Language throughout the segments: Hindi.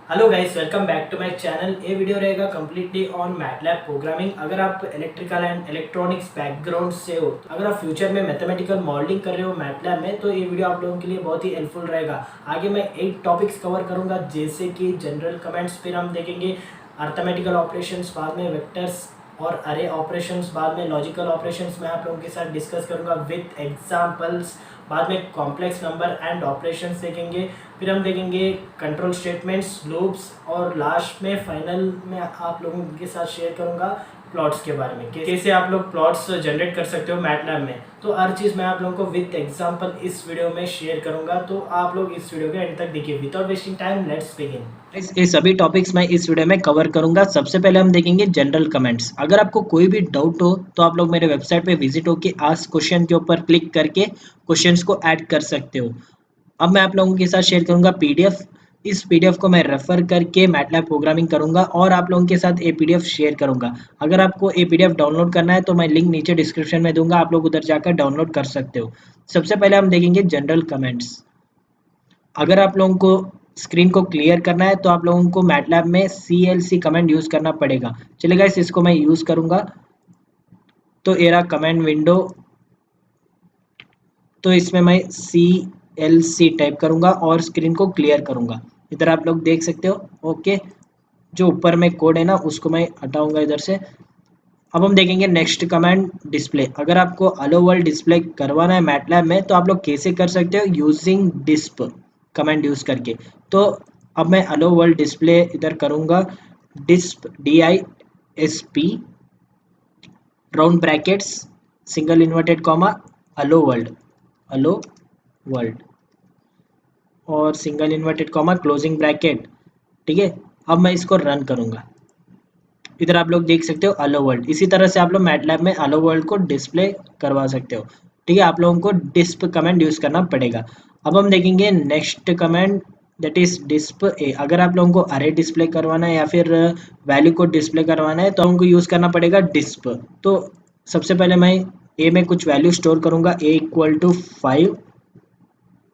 Hello guys, welcome back to my channel. ये वीडियो रहेगा कम्प्लीटली ऑन मैटलैब प्रोग्रामिंग। अगर आप इलेक्ट्रिकल एंड इलेक्ट्रॉनिक्स बैकग्राउंड से हो, अगर आप फ्यूचर में मैथमेटिकल मॉडलिंग कर रहे हो मैटलैब में, तो ये वीडियो आप लोगों के लिए बहुत ही हेल्पफुल रहेगा। आगे मैं 8 टॉपिक्स कवर करूंगा, जैसे कि जनरल कमेंट्स, फिर हम देखेंगे अर्थमेटिकल ऑपरेशंस, बाद में वेक्टर्स और अरे ऑपरेशंस, बाद में लॉजिकल ऑपरेशंस मैं आप लोगों के साथ डिस्कस करूंगा विथ एग्जांपल्स। बाद में कॉम्प्लेक्स नंबर एंड ऑपरेशंस देखेंगे। फिर हम देखेंगे कंट्रोल स्टेटमेंट्स, लूप्स, और लास्ट में फाइनल में आप लोगों के साथ शेयर करूंगा प्लॉट्स के बारे में, कैसे आप लोग प्लॉट्स जनरेट कर सकते हो मैटलैब में। तो हर चीज़ मैं आप लोगों को विद एग्जांपल इस वीडियो में शेयर करूंगा, तो आप लोग इस वीडियो के एंड तक देखिए। Without wasting time, let's begin. ये सभी टॉपिक्स मैं इस वीडियो में कवर करूंगा। सबसे पहले हम देखेंगे जनरल कमेंट्स। अगर आपको कोई भी डाउट हो तो आप लोग मेरे वेबसाइट पे विजिट होकर आस्क क्वेश्चन के ऊपर क्लिक करके क्वेश्चंस को ऐड कर सकते हो। अब मैं आप लोगों के साथ शेयर करूंगा पीडीएफ। इस पीडीएफ को मैं रेफर करके मैटलैब प्रोग्रामिंग करूंगा और आप लोगों के साथ ये पीडीएफ शेयर करूंगा। अगर आपको ये पीडीएफ डाउनलोड करना है तो मैं लिंक नीचे डिस्क्रिप्शन में दूंगा, आप लोग उधर जाकर डाउनलोड कर सकते हो। सबसे पहले हम देखेंगे जनरल कमेंट्स। अगर आप लोगों को स्क्रीन को क्लियर करना है तो आप लोगों को मैटलैब में CLC कमेंट यूज करना पड़ेगा। चलिए गाइस, इसको मैं यूज करूंगा। तो एरा कमेंट विंडो, तो इसमें मैं CLC टाइप करूंगा और स्क्रीन को क्लियर करूंगा। इधर आप लोग देख सकते हो। ओके, जो ऊपर में कोड है ना, उसको मैं हटाऊंगा इधर से। अब हम देखेंगे नेक्स्ट कमांड, डिस्प्ले। अगर आपको अलो वर्ल्ड डिस्प्ले करवाना है मैटलैब में तो आप लोग कैसे कर सकते हो, यूजिंग डिस्प कमांड यूज करके। तो अब मैं अलो वर्ल्ड डिस्प्ले इधर करूंगा। Disp DISP round brackets single inverted comma hello world, hello world और single inverted comma closing bracket. ठीक है, अब मैं इसको रन करूंगा। इधर आप लोग देख सकते हो अलो वर्ल्ड। इसी तरह से आप लोग मैटलैब में अलो वर्ल्ड को डिस्प्ले करवा सकते हो। ठीक है, आप लोगों को डिस्प कमांड यूज करना पड़ेगा। अब हम देखेंगे नेक्स्ट कमांड, दैट इज डिस्प ए। अगर आप लोगों को अरे डिस्प्ले करवाना है या फिर वैल्यू को डिस्प्ले करवाना है तो हमको यूज करना पड़ेगा डिस्प। तो सबसे पहले मैं ए में कुछ वैल्यू स्टोर करूंगा, ए इक्वल टू 5।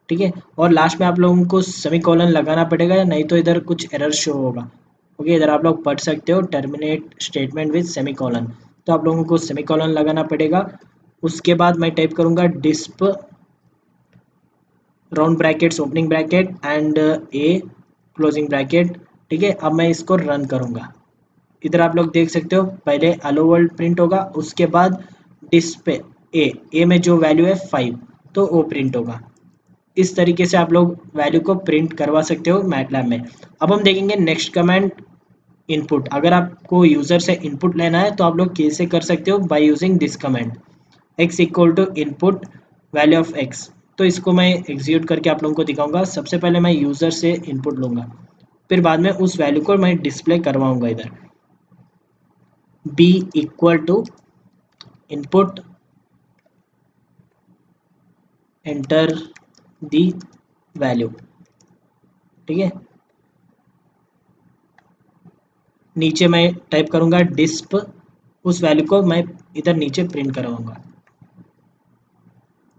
ठीक है, और लास्ट में आप लोगों को सेमी कॉलन लगाना पड़ेगा, नहीं तो इधर कुछ एरर शो होगा। ओके, इधर आप लोग पढ़ सकते हो terminate statement with semi colon, तो आप लोगों को सेमी कॉलन लगाना पड़ेगा। उसके बाद मैं टाइप करूंगा disp round brackets opening bracket and a closing bracket. ठीक है, अब मैं इसको रन करूंगा। इधर आप लोग देख सकते हो, पहले हेलो वर्ल्ड प्रिंट होगा, उसके बाद डिस्प ए में जो वैल्यू है 5, तो वो प्रिंट होगा। इस तरीके से आप लोग वैल्यू को प्रिंट करवा सकते हो मैटलैब में। अब हम देखेंगे नेक्स्ट कमांड, इनपुट। अगर आपको यूजर से इनपुट लेना है तो आप लोग कैसे कर सकते हो, by using this command, x equal to input value of x। तो इसको मैं एग्जीक्यूट करके आप लोगों को दिखाऊंगा। सबसे पहले मैं यूजर से इनपुट लूंगा, फिर बाद में उस वैल्यू को मैं डिस्प्ले करवाऊंगा। इधर b equal to input, enter the value. ठीक है, नीचे मैं टाइप करूंगा डिस्प, उस वैल्यू को मैं इधर नीचे प्रिंट करवाऊंगा।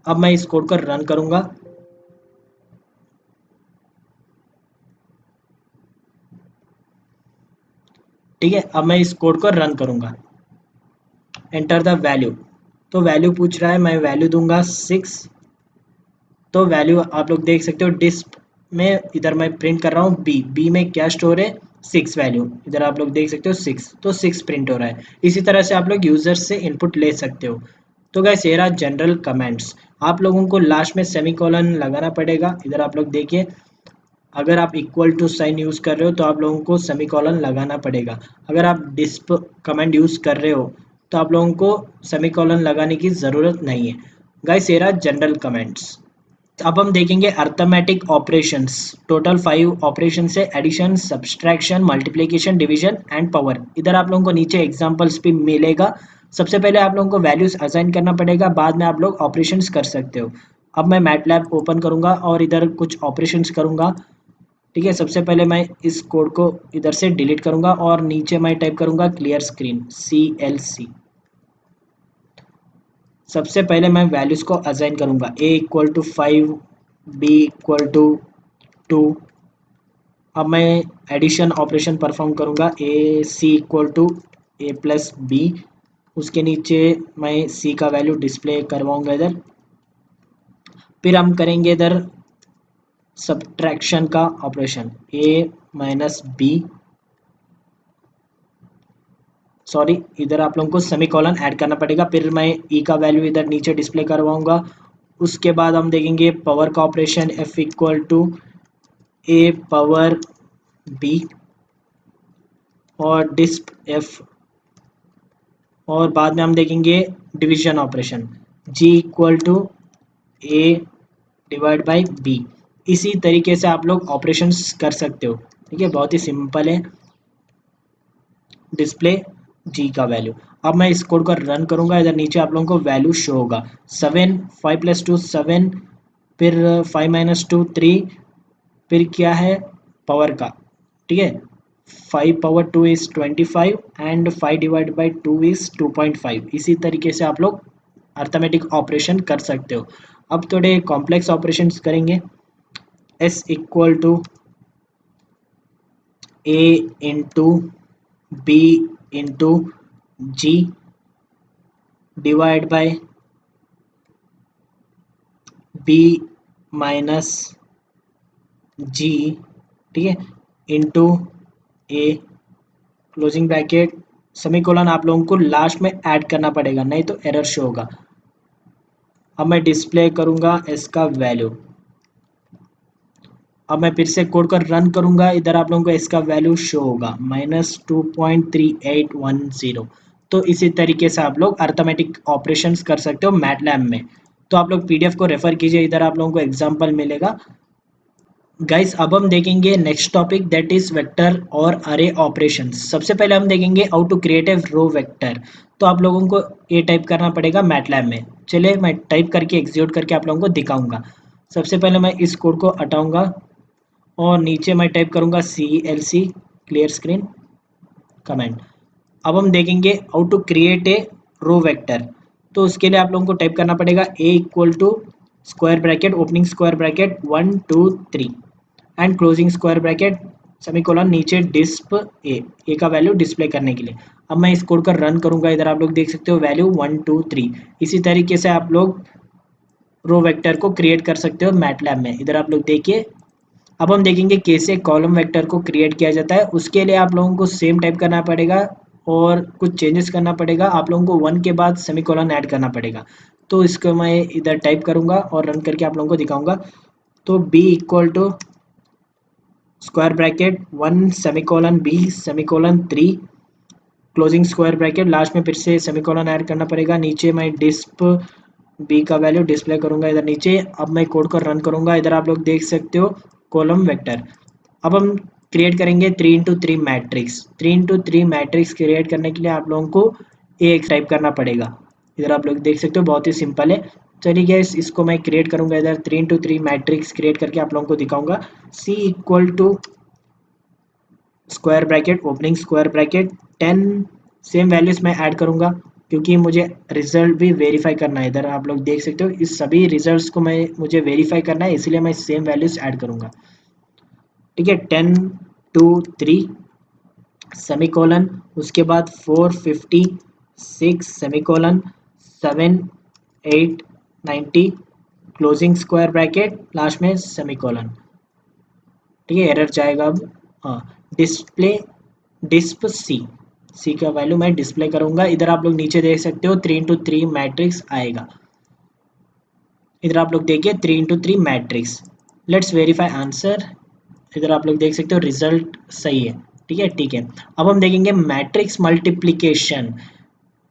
अब मैं इस कोड को रन करूंगा। ठीक है, अब मैं इस कोड को रन करूंगा। एंटर द वैल्यू, तो वैल्यू पूछ रहा है, मैं वैल्यू दूंगा 6। तो वैल्यू आप लोग देख सकते हो डिस्प में, इधर मैं प्रिंट कर रहा हूँ बी में क्या स्टोर है, 6 वैल्यू। इधर आप लोग देख सकते हो 6, तो 6 प्रिंट हो रहा है। इसी तरह से आप लोग यूजर से इनपुट ले सकते हो। तो गाइस, ये रहा जनरल कमेंट्स। आप लोगों को लास्ट में सेमी कॉलन लगाना पड़ेगा। इधर आप लोग देखिए, अगर आप इक्वल टू साइन यूज कर रहे हो तो आप लोगों को सेमी कॉलन लगाना पड़ेगा। अगर आप डिस्प कमेंट यूज कर रहे हो तो आप लोगों को सेमी कॉलन लगाने की जरूरत नहीं है। गाइस, ये रहा जनरल कमेंट्स। अब हम देखेंगे अर्थमेटिक ऑपरेशंस। टोटल 5 ऑपरेशन है, addition, subtraction, multiplication, division and power. इधर आप लोगों को नीचे एग्जांपल्स भी मिलेगा। सबसे पहले आप लोगों को वैल्यूज असाइन करना पड़ेगा, बाद में आप लोग ऑपरेशंस कर सकते हो। अब मैं मैटलैब ओपन करूंगा और इधर कुछ ऑपरेशंस करूंगा। ठीक है, सबसे पहले मैं इस कोड को इधर से डिलीट करूंगा और नीचे मैं टाइप करूंगा क्लियर स्क्रीन, CLC। सबसे पहले मैं वैल्यूज को असाइन करूंगा, a equal to 5, b equal to 2, अब मैं एडिशन ऑपरेशन परफॉर्म करूँगा, a c equal to a plus b, उसके नीचे मैं सी का वैल्यू डिस्प्ले करवाऊँगा इधर। फिर हम करेंगे इधर सब्ट्रैक्शन का ऑपरेशन, ए माइनस बी, सॉरी इधर आप लोगों को सेमीकोलन ऐड करना पड़ेगा, फिर मैं ई का वैल्यू इधर नीचे डिस्प्ले करवाऊँगा। उसके बाद हम देखेंगे पावर का operation, F equal to A power B और डिस्प एफ, और बाद में हम देखेंगे division operation, G equal to A divide by B. इसी तरीके से आप लोग ऑपरेशंस कर सकते हो, ठीक है, बहुत ही सिंपल है। डिस्प्ले जी का वैल्यू, अब मैं इस कोड को रन करूंगा, इधर नीचे आप लोगों को वैल्यू शो होगा 7, 5 प्लस 2 7, फिर 5 माइनस 2 3, फिर क्या है पावर का, ठीक है, 5 power 2 is 25 and 5 divide by 2 is 2.5। इसी तरीके से आप लोग अर्थमेटिक ऑपरेशन कर सकते हो। अब थोड़े कॉम्प्लेक्स ऑपरेशंस करेंगे, s equal to a into b into g divide by b minus g, ठीक है, into a closing bracket, semicolon आप लोगों को लास्ट में ऐड करना पड़ेगा, नहीं तो एरर शो होगा। अब मैं डिस्प्ले करूंगा इसका वैल्यू, अब मैं फिर से कोड को रन करूंगा, इधर आप लोगों को इसका वैल्यू शो होगा -2.3810। तो इसी तरीके से आप लोग अर्थमेटिक ऑपरेशंस कर सकते हो मैटलैब में। तो आप लोग पीडीएफ को रेफर कीजिए, इधर आप लोगों को एग्जांपल मिलेगा। गाइस अब हम देखेंगे next topic, that is vector और अरे ऑपरेशंस। सबसे पहले हम देखेंगे how to create a row vector. तो आप लोगों को ये टाइप करना पड़ेगा मैटलैब में। चलिए मैं टाइप करके एग्जीक्यूट करके आप लोगों को दिखाऊंगा। सबसे पहले मैं इस कोड को हटाऊंगा और नीचे मैं टाइप करूंगा CLC क्लियर स्क्रीन कमेंट। अब हम देखेंगे how to create a row vector. तो उसके लिए आप लोगों को टाइप करना पड़ेगा a equal to square bracket opening square bracket 1 2 3 and closing square bracket semicolon, नीचे डिस्प ए का वैल्यू डिस्प्ले करने के लिए। अब मैं इस कोड का रन करूंगा, इधर आप लोग देख सकते हो वैल्यू 1 2 3। इसी तरीके से आप लोग रो वेक्टर को क्रिएट कर सकते हो मैटलैब में, इधर आप लोग देखिए। अब हम देखेंगे कैसे कॉलम वेक्टर को क्रिएट किया जाता है। उसके लिए आप लोगों को सेम टाइप करना पड़ेगा और कुछ चेंजेस करना पड़ेगा। आप लोगों को 1 के बाद सेमीकोलन ऐड करना पड़ेगा। तो इसको मैं इधर टाइप करूंगा और रन करके आप लोगों को दिखाऊंगा। तो B equal to square bracket 1 semicolon B semicolon 3 closing square bracket, last में फिर से सेमीकोलन ऐड करना पड़ेगा। नीचे मैं डिस्प बी का वैल्यू डिस्प्ले करूंगा इधर नीचे। अब मैं कोड को रन करूंगा, इधर आप लोग देख सकते हो कॉलम वेक्टर। अब हम क्रिएट करेंगे 3 into 3 matrix. 3 into 3 matrix create करने के लिए आप लोगों को एक टाइप करना पड़ेगा, इधर आप लोग देख सकते हो बहुत ही सिंपल है। चलिए गैस इसको मैं क्रिएट करूंगा, इधर 3 इंटू 3 मैट्रिक्स क्रिएट करके आप लोगों को दिखाऊंगा। C equal to square bracket opening square bracket 10, same values मैं ऐड करूंगा क्योंकि मुझे रिजल्ट भी वेरीफाई करना है। इधर आप लोग देख सकते हो इस सभी रिजल्ट्स को मुझे वेरीफाई करना है, इसलिए मैं सेम वैल्यूज ऐड करूंगा, ठीक है। 10 2 3 सेमीकोलन, उसके बाद 4 50 6 semicolon 7 8 90 closing square bracket, last में सेमीकोलन, ठीक है। एरर जाएगा अब, हाँ। डिस्प्ले डिस्प सी का वैल्यू मैं डिस्प्ले करूंगा, इधर आप लोग नीचे देख सकते हो 3 इंटू 3 मैट्रिक्स आएगा, इधर आप लोग देखिए 3 into 3 matrix. Let's verify answer, इधर आप लोग देख सकते हो रिजल्ट सही है, ठीक है ठीक है। अब हम देखेंगे मैट्रिक्स मल्टीप्लिकेशन।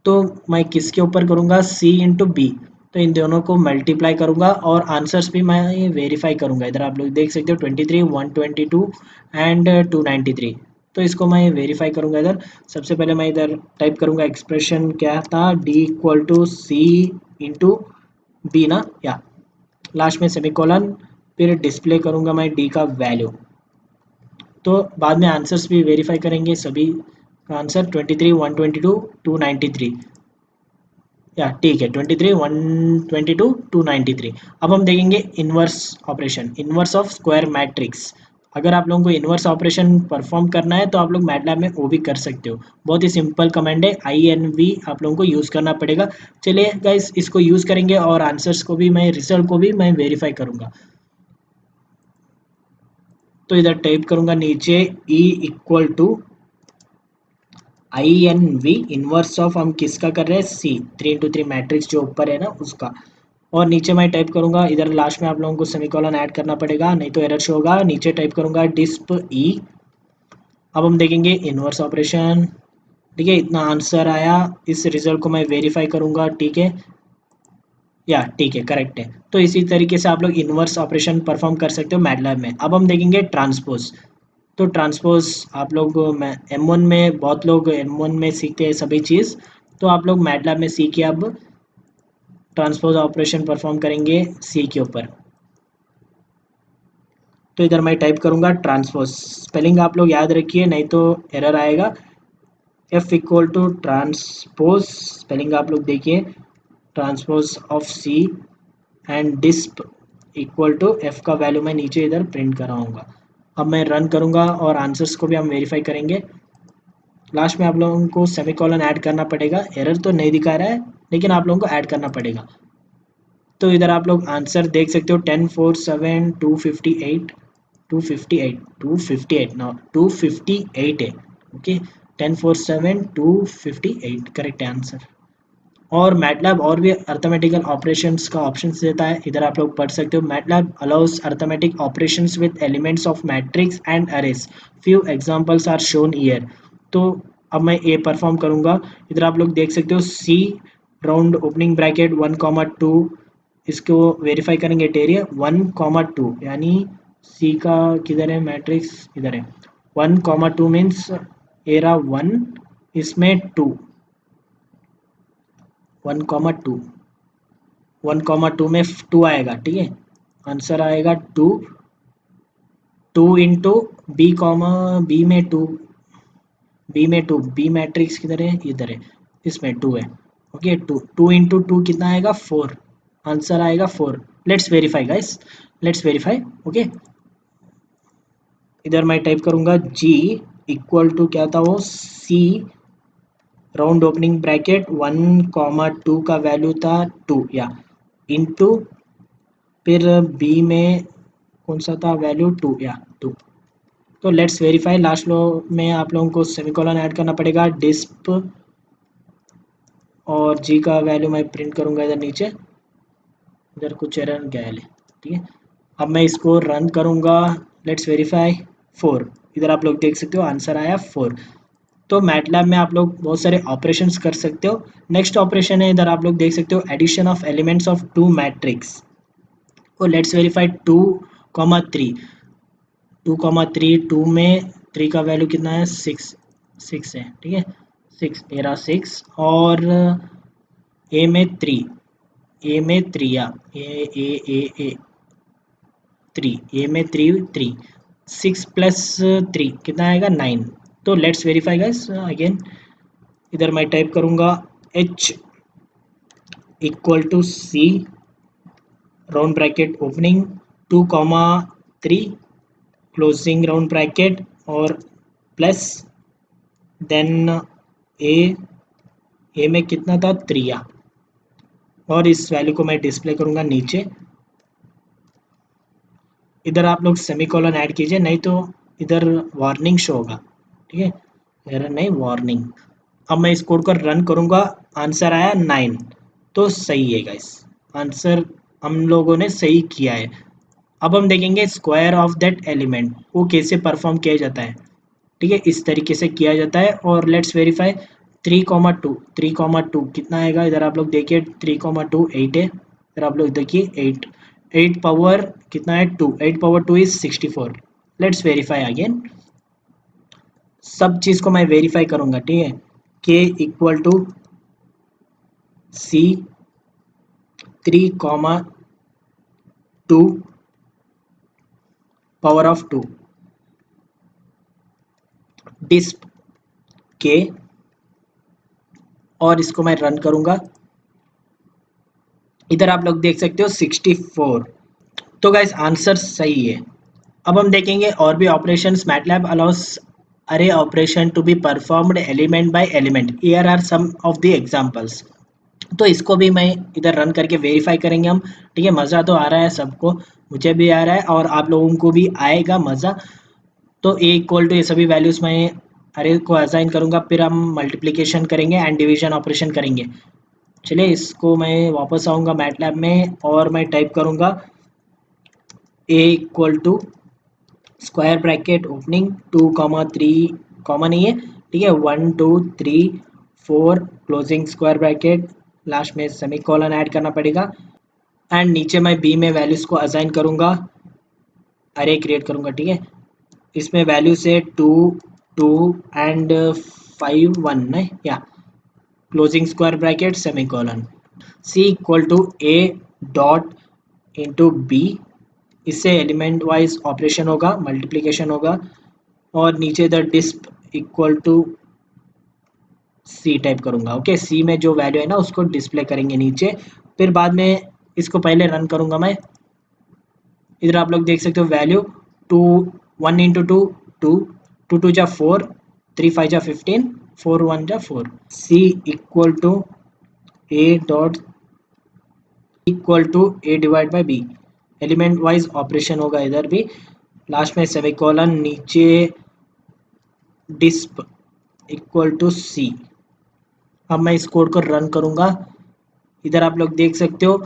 तो मैं किसके ऊपर करूंगा, सी इंटू बी, तो इन दोनों को मल्टीप्लाई करूंगा और आंसर्स भी मैं वेरीफाई करूंगा। इधर आप लोग देख सकते हो 23 122 एंड 293। तो इसको मैं वेरीफाई करूंगा। इधर सबसे पहले मैं इधर टाइप करूंगा एक्सप्रेशन क्या था, D equal to C into B ना, या लास्ट में सेमीकोलन, फिर डिस्प्ले करूंगा मैं डी का वैल्यू। तो बाद में आंसर्स भी वेरीफाई करेंगे, सभी का आंसर 23 122 293, या ठीक है 23 122 293। अब हम देखेंगे inverse operation, inverse of square matrix. अगर आप लोगों को इन्वर्स ऑपरेशन परफॉर्म करना है तो आप लोग मैटलैब में वो भी कर सकते हो। बहुत ही सिंपल कमांड है, INV आप लोगों को यूज़ करना पड़ेगा। चलिए गाइस इसको यूज़ करेंगे और आंसर्स को भी मैं, रिजल्ट को भी मैं वेरीफाई करूँगा। तो इधर टाइप करूँगा नीचे E equal to INV, inverse of हम किसका कर रहे हैं, C 3 into 3 मैट्रिक्स जो ऊपर है ना उसका। और नीचे मैं टाइप करूंगा, इधर लास्ट में आप लोगों को सेमीकोलन ऐड करना पड़ेगा नहीं तो एरर शो होगा। नीचे टाइप करूंगा डिस्प E। अब हम देखेंगे इनवर्स ऑपरेशन। ठीक है, इतना आंसर आया। इस रिजल्ट को मैं वेरीफाई करूंगा। ठीक है, या ठीक है, करेक्ट है। तो इसी तरीके से आप लोग इनवर्स ऑपरेशन परफॉर्म कर सकते हो मैटलैब में। अब हम देखेंगे ट्रांसपोज। तो ट्रांसपोज आप लोग M1 में, बहुत लोग M1 में सीखते हैं सभी चीज़, तो आप लोग मैटलैब में सीखिए। अब ट्रांसपोज ऑपरेशन परफॉर्म करेंगे C के ऊपर। तो इधर मैं टाइप करूंगा ट्रांसपोज, स्पेलिंग आप लोग याद रखिए नहीं तो एरर आएगा। F equal to transpose, spelling आप लोग देखिए, transpose of C and disp equal to F का वैल्यू मैं नीचे इधर प्रिंट कराऊंगा। अब मैं रन करूंगा और आंसर्स को भी हम वेरीफाई करेंगे। लास्ट में आप लोगों को सेमीकोलन ऐड करना पड़ेगा। एरर तो नहीं दिखा रहा है लेकिन आप लोगों को ऐड करना पड़ेगा। तो इधर आप लोग आंसर देख सकते हो 10 4 7 258 258 258 ना 258 है। Okay, 10 4 7 258 correct answer. और मैटलैब और भी अर्थमेटिकल ऑपरेशंस का ऑप्शंस देता है, इधर आप लोग पढ़ सकते हो। MATLAB allows arithmetic operations with elements of matrix and arrays, few examples are shown here. तो अब मैं ये परफॉर्म करूंगा। इधर आप लोग देख सकते हो C राउंड ओपनिंग ब्रैकेट 1, 2, इसको वेरीफाई करेंगे टेरिया 1, 2, यानी C का किधर है मैट्रिक्स, इधर है। 1, 2 मीन्स एरा 1, इसमें 2, 1, 2, 1, 2 में 2 आएगा। ठीक है, आंसर आएगा 2, 2 into B में 2, बी मैट्रिक्स किधर है, इधर है, इसमें 2 है। ओके, 2 into 2 कितना आएगा, 4, आंसर आएगा 4। Let's verify guys, let's verify. Okay, इधर मैं टाइप करूंगा G इक्वल टू क्या था वो, C राउंड ओपनिंग ब्रैकेट 1, 2 का वैल्यू था 2 या इंटू, फिर B में कौन सा था वैल्यू 2 या 2। तो लेट्स वेरीफाई। लास्ट लो में आप लोगों को सेमीकोलन ऐड करना पड़ेगा, डिस्प और G का वैल्यू मैं प्रिंट करूंगा इधर नीचे। इधर कुछ एरर गया है, ठीक है। अब मैं इसको रन करूंगा, लेट्स वेरीफाई 4। इधर आप लोग देख सकते हो आंसर आया 4। तो मैटलैब में आप लोग बहुत सारे ऑपरेशंस कर सकते हो। नेक्स्ट ऑपरेशन है, इधर आप लोग देख सकते हो addition of elements of 2 matrix. तो लेट्स वेरीफाई 2, 3, 2, 3, 2 में 3 का वैल्यू कितना है, 6 है। ठीक है, 6 तेरा 6 और ए में 3, ए में 3 या ए 3, ए में 3, 6 प्लस 3 कितना आएगा, 9। तो लेट्स वेरीफाई गाइस अगेन। इधर मैं टाइप करूंगा H equal to C round bracket opening 2, 3 closing round bracket और प्लस देन ए में कितना था, 3 और इस वैल्यू को मैं डिस्प्ले करूंगा नीचे। इधर आप लोग सेमीकोलन ऐड कीजिए नहीं तो इधर वार्निंग शो होगा। ठीक है, एरर नहीं, वार्निंग। अब मैं इस कोड को रन करूंगा, आंसर आया 9। तो सही है गाइस, आंसर हम लोगों ने सही किया है। अब हम देखेंगे स्क्वायर ऑफ दैट एलिमेंट वो कैसे परफॉर्म किया जाता है। ठीक है, इस तरीके से किया जाता है। और लेट्स वेरीफाई 3, 2 कितना आएगा, इधर आप लोग देखिए 3, 2 8 है। इधर आप लोग देखिए 8, 8 पावर कितना है 2, 8 power 2 is 64। Let's verify again, सब चीज़ को मैं वेरीफाई करूंगा। ठीक है, K equal to C 3, 2 power of 2 disp K, और इसको मैं रन करूंगा। इधर आप लोग देख सकते हो 64। तो गाइस आंसर सही है। अब हम देखेंगे और भी operations. MATLAB allows array operation to be performed element by element. Here are some of the examples. तो इसको भी मैं इधर रन करके वेरीफाई करेंगे हम। ठीक है, मज़ा तो आ रहा है सबको, मुझे भी आ रहा है और आप लोगों को भी आएगा मज़ा। तो ए इक्वल टू ये सभी वैल्यूज़ मैं अरे को असाइन करूँगा, फिर हम मल्टीप्लिकेशन करेंगे एंड डिवीजन ऑपरेशन करेंगे। चलिए इसको मैं वापस आऊँगा मैटलैब में और मैं टाइप करूँगा a equal to square bracket opening 2, 3 comma नहीं है, ठीक है, 1, 2, 3, 4 क्लोजिंग स्क्वायर ब्रैकेट, लास्ट में सेमी कॉलन ऐड करना पड़ेगा एंड नीचे मैं बी में वैल्यूज़ को असाइन करूँगा, अरे क्रिएट करूँगा। ठीक है, इसमें वैल्यू से 2, 2 एंड 5, 1 है या closing square bracket semicolon. C equal to A dot into B, इससे एलिमेंट वाइज ऑपरेशन होगा, मल्टीप्लिकेशन होगा और नीचे the disp equal to C type करूंगा। ओके, सी में जो वैल्यू है ना उसको डिस्प्ले करेंगे नीचे, फिर बाद में इसको पहले रन करूंगा मैं। इधर आप लोग देख सकते हो value 2, 1 × 2 2, 2 × 2 = 4, 3 × 5 = 15, 4 × 1 = 4। C equal to A dot equal to A divide by B, element wise operation होगा इधर भी, लास्ट में सेमीकोलन, नीचे डिस्प इक्वल टू सी। अब मैं इस कोड को रन करूंगा। इधर आप लोग देख सकते हो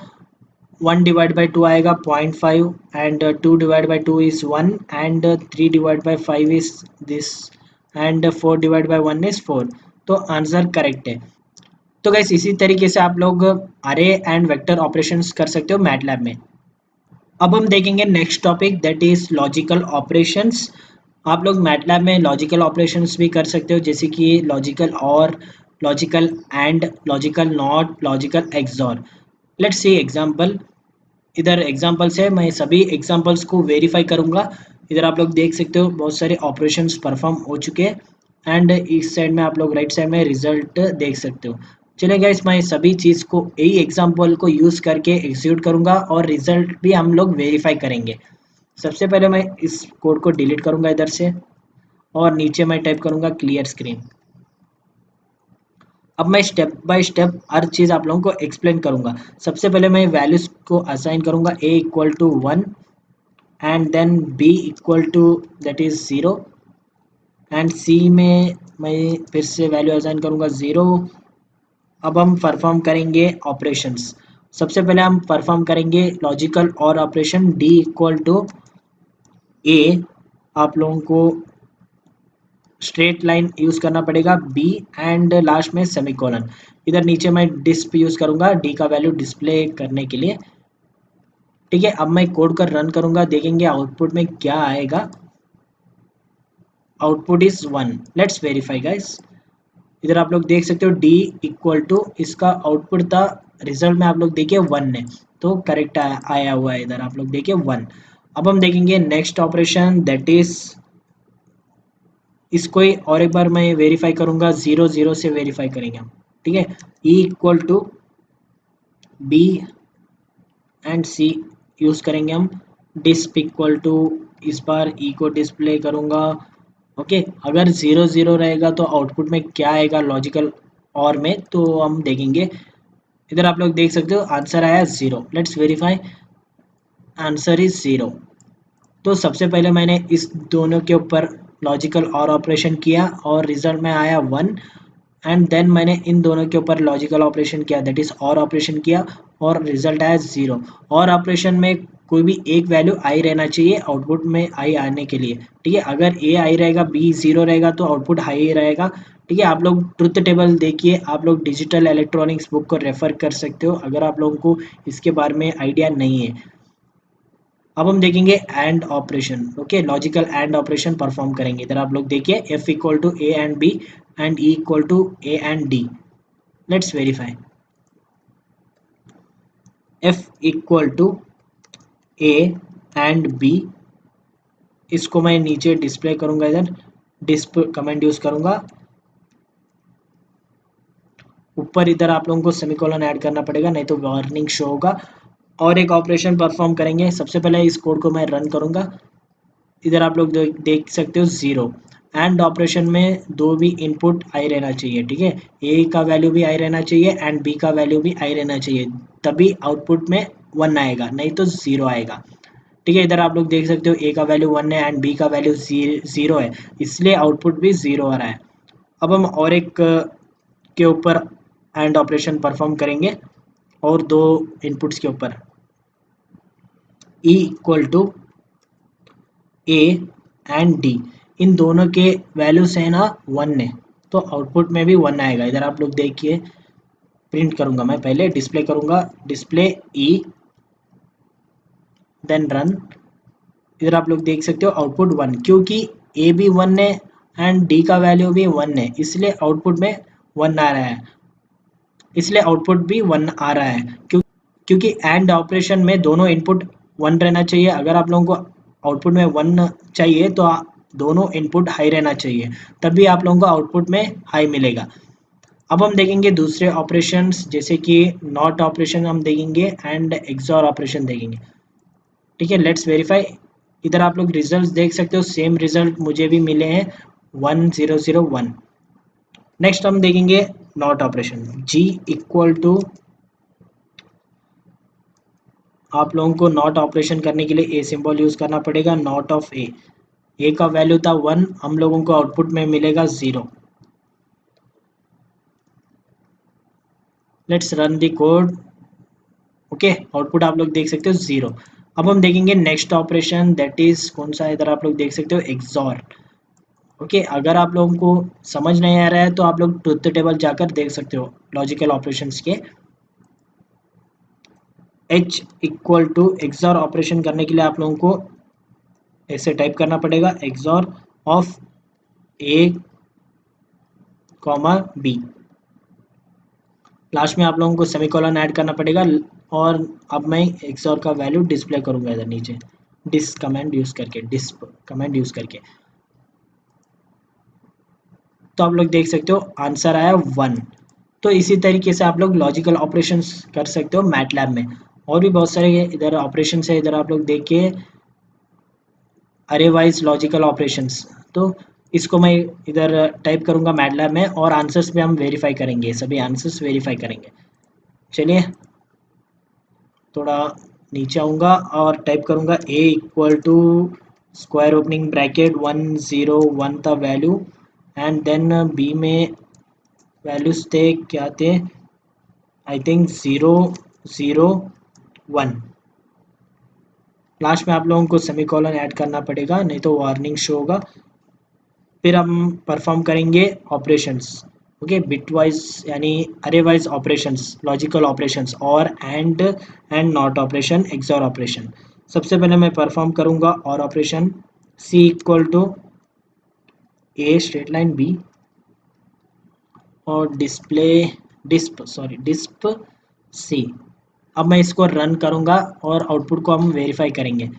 1/2 आएगा 0.5 and 2/2 is 1 and 3/5 is this and 4/1 is 4। तो आंसर करेक्ट है। तो गैस इसी तरीके से आप लोग अरे एंड वेक्टर ऑपरेशंस कर सकते हो मैटलैब में। अब हम देखेंगे next topic that is logical operations. आप लोग मैटलैब में लॉजिकल ऑपरेशंस भी कर सकते हो, जैसे कि लॉजिकल और, logical and, logical not, logical XOR. Let's see example. इधर एग्जांपल्स है, मैं सभी एग्जांपल्स को वेरीफाई करूंगा। इधर आप लोग देख सकते हो बहुत सारे ऑपरेशंस परफॉर्म हो चुके हैं एंड इस साइड में आप लोग राइट साइड में रिजल्ट देख सकते हो। चलिए गाइस, मैं सभी चीज़ को यही एग्जांपल को यूज़ करके एग्जीक्यूट करूंगा और रिजल्ट भी हम लोग वेरीफाई करेंगे। सबसे पहले मैं इस कोड को डिलीट करूंगा इधर से और नीचे मैं टाइप करूंगा क्लियर स्क्रीन। अब मैं स्टेप बाय स्टेप हर चीज़ आप लोगों को एक्सप्लेन करूंगा। सबसे पहले मैं वैल्यूज़ को असाइन करूंगा a = 1 and then b = that is 0 and c में मैं फिर से वैल्यू असाइन करूंगा 0। अब हम परफॉर्म करेंगे ऑपरेशंस। सबसे पहले हम परफॉर्म करेंगे लॉजिकल और ऑपरेशन d = a। आप लोगों को स्ट्रेट लाइन यूज़ करना पड़ेगा, बी एंड लास्ट में सेमीकोलन। इधर नीचे मैं डिस्प यूज़ करूँगा डी का वैल्यू डिस्प्ले करने के लिए। ठीक है, अब मैं कोड का रन करूँगा, देखेंगे आउटपुट में क्या आएगा। Output is 1। Let's verify guys. इधर आप लोग देख सकते हो डी इक्वल टू इसका आउटपुट था, रिजल्ट में आप लोग देखिए 1 है, तो करेक्ट आया हुआ है इधर आप लोग देखिए 1। अब हम देखेंगे नेक्स्ट ऑपरेशन दैट इज़, इसको ही और एक बार मैं वेरीफाई करूंगा, 0 0 से वेरीफाई करेंगे हम। ठीक है, E equal to B and C use करेंगे हम। डिस्प इक्वल टू, इस बार ई को डिस्प्ले करूंगा। ओके, अगर 0 0 रहेगा तो आउटपुट में क्या आएगा लॉजिकल और में, तो हम देखेंगे। इधर आप लोग देख सकते हो आंसर आया 0। Let's verify, answer is 0। तो सबसे पहले मैंने इस दोनों के ऊपर लॉजिकल और ऑपरेशन किया और रिजल्ट में आया 1 एंड देन मैंने इन दोनों के ऊपर लॉजिकल ऑपरेशन किया दैट इज और ऑपरेशन किया और रिजल्ट आया 0। और ऑपरेशन में कोई भी एक वैल्यू आई रहना चाहिए आउटपुट में आई आने के लिए। ठीक है, अगर ए आई रहेगा बी 0 रहेगा तो आउटपुट हाई रहेगा। ठीक है, आप लोग ट्रुथ टेबल देखिए, आप लोग डिजिटल इलेक्ट्रॉनिक्स बुक को रेफर कर सकते हो अगर आप लोगों को इसके बारे में आइडिया नहीं है। अब हम देखेंगे and operation. Okay, logical and operation perform करेंगे। इधर आप लोग देखिए f = a and b and e = a and d। Let's verify. f = a and b, इसको मैं नीचे डिस्प्ले करूंगा, इधर डिस्प कमेंट यूज करूंगा। ऊपर इधर आप लोगों को सेमीकोलन ऐड करना पड़ेगा, नहीं तो वार्निंग शो होगा। और एक ऑपरेशन परफॉर्म करेंगे। सबसे पहले इस कोड को मैं रन करूंगा। इधर आप लोग देख सकते हो 0। एंड ऑपरेशन में दो भी इनपुट आई रहना चाहिए, ठीक है, ए का वैल्यू भी आई रहना चाहिए एंड बी का वैल्यू भी आई रहना चाहिए, तभी आउटपुट में 1 आएगा, नहीं तो 0 आएगा, ठीक है। इधर आप लोग देख सकते हो ए का वैल्यू 1 है एंड बी का वैल्यू 0 है, इसलिए आउटपुट भी 0 आ रहा है। अब हम और एक के ऊपर एंड ऑपरेशन परफॉर्म करेंगे और दो इनपुट्स के ऊपर, e equal to a and d, इन दोनों के वैल्यूज है ना 1 है, तो आउटपुट में भी 1 आएगा। इधर आप लोग देखिए, प्रिंट करूंगा मैं, पहले डिस्प्ले करूंगा, डिस्प्ले ई, देन रन। इधर आप लोग देख सकते हो आउटपुट 1, क्योंकि ए भी 1 है एंड डी का वैल्यू भी 1 है, इसलिए आउटपुट में 1 आ रहा है, इसलिए आउटपुट भी 1 आ रहा है। क्योंकि एंड ऑपरेशन में दोनों इनपुट 1 रहना चाहिए। अगर आप लोगों को आउटपुट में 1 चाहिए तो दोनों इनपुट हाई रहना चाहिए, तभी आप लोगों को आउटपुट में हाई मिलेगा। अब हम देखेंगे दूसरे ऑपरेशंस, जैसे कि नॉट ऑपरेशन हम देखेंगे एंड एक्सॉर ऑपरेशन देखेंगे, ठीक है। Let's verify. इधर आप लोग रिजल्ट्स देख सकते हो, सेम रिजल्ट मुझे भी मिले हैं 1001। नेक्स्ट हम देखेंगे not operation, G equal to, आप लोगों को नॉट ऑपरेशन करने के लिए ए सिंबल यूज करना पड़ेगा, नॉट ऑफ ए का वैल्यू था 1, हम लोगों को आउटपुट में मिलेगा 0। Let's run the code, okay, output आप लोग देख सकते हो 0। अब हम देखेंगे नेक्स्ट ऑपरेशन, दैट इज कौन सा, इधर आप लोग देख सकते हो एक्सॉर, ओके। अगर आप लोगों को समझ नहीं आ रहा है तो आप लोग ट्रुथ टेबल जाकर देख सकते हो लॉजिकल ऑपरेशंस के। H equal to XOR operation करने के लिए आप लोगों को ऐसे टाइप करना पड़ेगा, XOR of A comma B, last में आप लोगों को सेमीकोलन ऐड करना पड़ेगा। और अब मैं एक्सॉर का वैल्यू डिस्प्ले करूंगा इधर नीचे, डिस्प कमांड यूज करके, डिस्प कमांड यूज करके, तो आप लोग देख सकते हो आंसर आया 1। तो इसी तरीके से आप लोग लॉजिकल ऑपरेशंस कर सकते हो मैटलैब में। और भी बहुत सारे इधर ऑपरेशन है, इधर आप लोग देखिए, अरे वाइज लॉजिकल ऑपरेशंस, तो इसको मैं इधर टाइप करूंगा मैटलैब में और आंसर्स पे हम वेरीफाई करेंगे, सभी आंसर्स वेरीफाई करेंगे। चलिए थोड़ा नीचे आऊँगा और टाइप करूँगा a equal to square opening bracket 101 था वैल्यू, एंड देन बी में वैल्यूज थे, क्या थे, आई थिंक 001। लास्ट में आप लोगों को सेमीकोलन ऐड करना पड़ेगा, नहीं तो वार्निंग शो होगा। फिर हम परफॉर्म करेंगे ऑपरेशंस, ओके, बिटवाइज यानी array wise operations, logical operations or and not operation, XOR operation. सबसे पहले मैं परफॉर्म करूंगा or operation, C equal to A straight line B और डिस्प सी। अब मैं इसको रन करूंगा और आउटपुट को हम वेरीफाई करेंगे,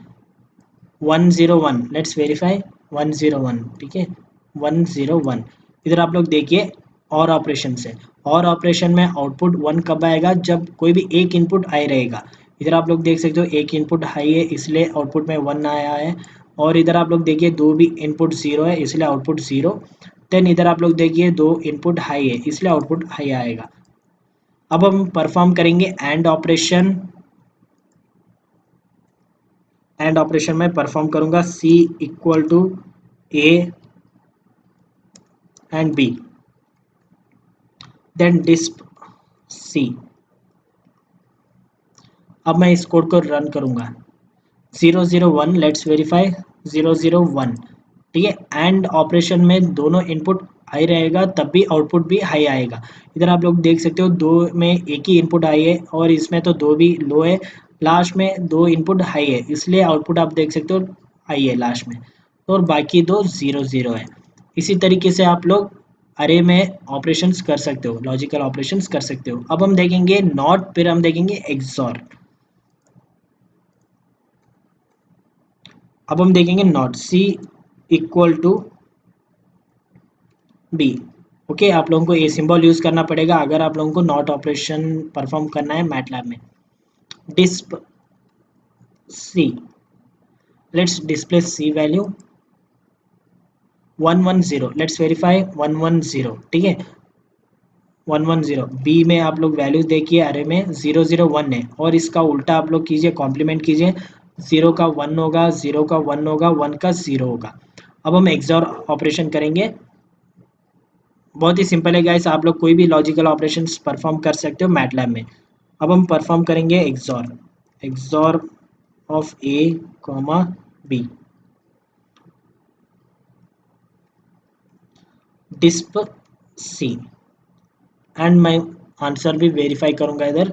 101, लेट्स वेरीफाई 101, ठीक है, 101। इधर आप लोग देखिए और ऑपरेशन से, और ऑपरेशन में आउटपुट 1 कब आएगा, जब कोई भी एक इनपुट हाई रहेगा। इधर आप लोग देख सकते हो एक इनपुट हाई है, इसलिए आउटपुट में 1 आया है। और इधर आप लोग देखिए दो भी इनपुट 0 है, इसलिए आउटपुट 0। देन इधर आप लोग देखिए दो इनपुट हाई है, इसलिए आउटपुट हाई आएगा। अब हम परफॉर्म करेंगे एंड ऑपरेशन, एंड ऑपरेशन में परफॉर्म करूंगा c equal to a and b, then disp c. अब मैं इस कोड को रन करूंगा, 001, लेट्स वेरीफाई 001, ठीक है। एंड ऑपरेशन में दोनों इनपुट हाई रहेगा, तब भी आउटपुट भी हाई आएगा। इधर आप लोग देख सकते हो दो में एक ही इनपुट हाई है और इसमें तो दो भी लो है, लास्ट में दो इनपुट हाई है, इसलिए आउटपुट आप देख सकते हो हाई है लास्ट में, और बाकी दो 0 है। इसी तरीके से आप लोग अरे में ऑपरेशंस कर सकते हो, लॉजिकल ऑपरेशंस कर सकते हो। अब हम देखेंगे नॉट, फिर हम देखेंगे एक्सॉर। अब हम देखेंगे not, C equal to B, okay. आप लोगों को ए सिंबल यूज करना पड़ेगा अगर आप लोगों को नॉट ऑपरेशन परफॉर्म करना है मैटलैब में, disp c. Let's display c value 110, let's verify 110, ठीक है 110। बी में आप लोग वैल्यूज देखिए, अरे में 001 है और इसका उल्टा आप लोग कीजिए, कॉम्प्लीमेंट कीजिए, 0 का 1 होगा, 0 का 1 होगा, 1 का 0 होगा। अब हम एक्सऑर ऑपरेशन करेंगे, बहुत ही सिंपल है गाइस, आप लोग कोई भी लॉजिकल ऑपरेशंस परफॉर्म कर सकते हो मैटलैब में। अब हम परफॉर्म करेंगे XOR, XOR of A comma B, disp C, and मैं आंसर भी वेरीफाई करूंगा इधर।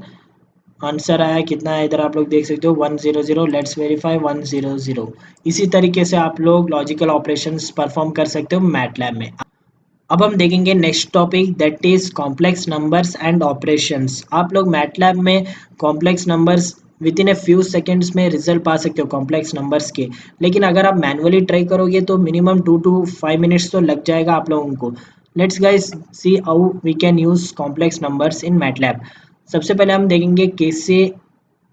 आंसर आया कितना है इधर आप लोग देख सकते हो 100, लेट्स वेरीफाई 100। इसी तरीके से आप लोग लॉजिकल ऑपरेशंस परफॉर्म कर सकते हो मैटलैब में। अब हम देखेंगे next topic, that is complex numbers and operations. आप लोग मैटलैब में complex numbers with in a few seconds में रिजल्ट पा सकते हो कॉम्प्लेक्स नंबर्स के, लेकिन अगर आप मैनुअली ट्राई करोगे तो मिनिमम 2 to 5 मिनट्स तो लग जाएगा आप लोगों को। Let's guys see how we can use complex numbers in MATLAB. सबसे पहले हम देखेंगे कैसे